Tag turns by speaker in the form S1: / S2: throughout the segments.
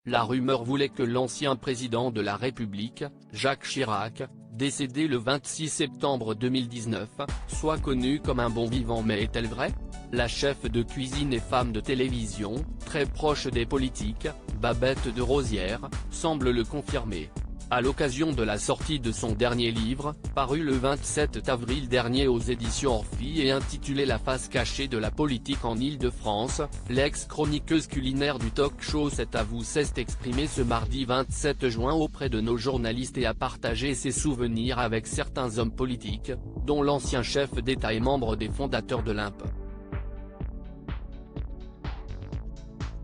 S1: La rumeur voulait que l'ancien président de la République, Jacques Chirac, décédé le 26 septembre 2019, soit connu comme un bon vivant, mais est-elle vraie? La chef de cuisine et femme de télévision, très proche des politiques, Babette de Rosières, semble le confirmer. À l'occasion de la sortie de son dernier livre, paru le 27 avril dernier aux éditions Orphy et intitulé La face cachée de la politique en Île-de-France, l'ex-chroniqueuse culinaire du talk-show C'est à vous s'est exprimée ce mardi 27 juin auprès de nos journalistes et a partagé ses souvenirs avec certains hommes politiques, dont l'ancien chef d'État et membre des fondateurs de l'Imp.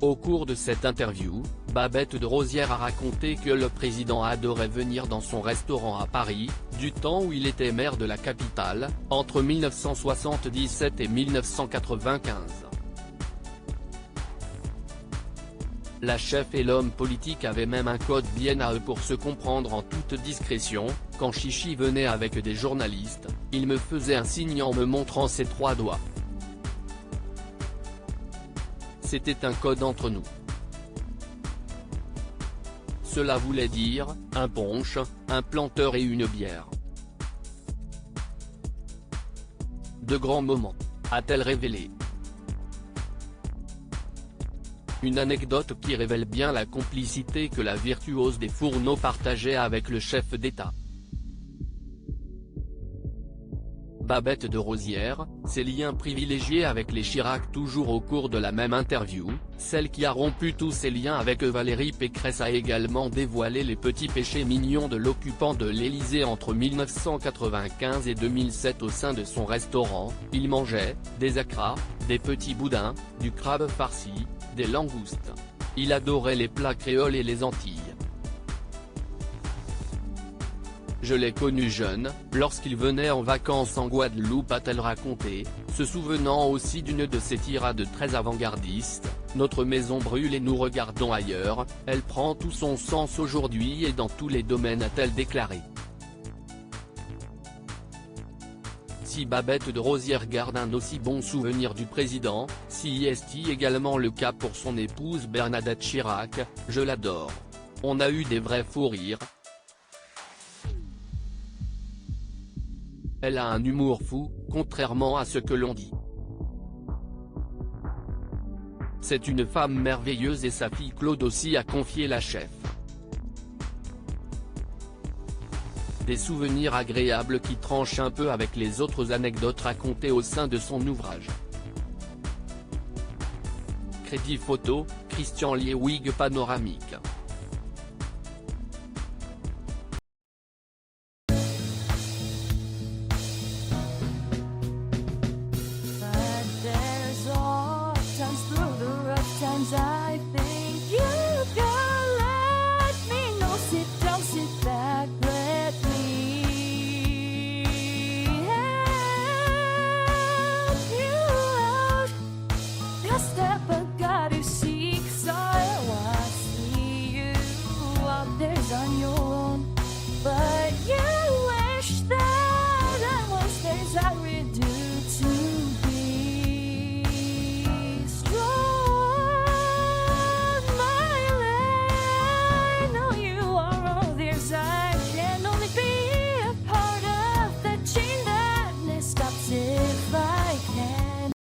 S1: Au cours de cette interview, Babette de Rosières a raconté que le président adorait venir dans son restaurant à Paris, du temps où il était maire de la capitale, entre 1977 et 1995. La chef et l'homme politique avaient même un code bien à eux pour se comprendre en toute discrétion. Quand Chichi venait avec des journalistes, il me faisait un signe en me montrant ses 3 doigts. C'était un code entre nous. Cela voulait dire, un punch, un planteur et une bière. De grands moments, a-t-elle révélé. Une anecdote qui révèle bien la complicité que la virtuose des fourneaux partageait avec le chef d'État. Babette de Rosières, ses liens privilégiés avec les Chirac toujours au cours de la même interview, celle qui a rompu tous ses liens avec Valérie Pécresse a également dévoilé les petits péchés mignons de l'occupant de l'Élysée entre 1995 et 2007 au sein de son restaurant. Il mangeait des acras, des petits boudins, du crabe farci, des langoustes. Il adorait les plats créoles et les Antilles. Je l'ai connu jeune, lorsqu'il venait en vacances en Guadeloupe, a-t-elle raconté, se souvenant aussi d'une de ses tirades très avant-gardistes, « Notre maison brûle et nous regardons ailleurs, elle prend tout son sens aujourd'hui et dans tous les domaines », a-t-elle déclaré. Si Babette de Rosières garde un aussi bon souvenir du président, si est également le cas pour son épouse Bernadette Chirac, je l'adore. On a eu des vrais fous rires. Elle a un humour fou, contrairement à ce que l'on dit. C'est une femme merveilleuse et sa fille Claude aussi, a confié la chef. Des souvenirs agréables qui tranchent un peu avec les autres anecdotes racontées au sein de son ouvrage. Crédit photo, Christian Liewig panoramique.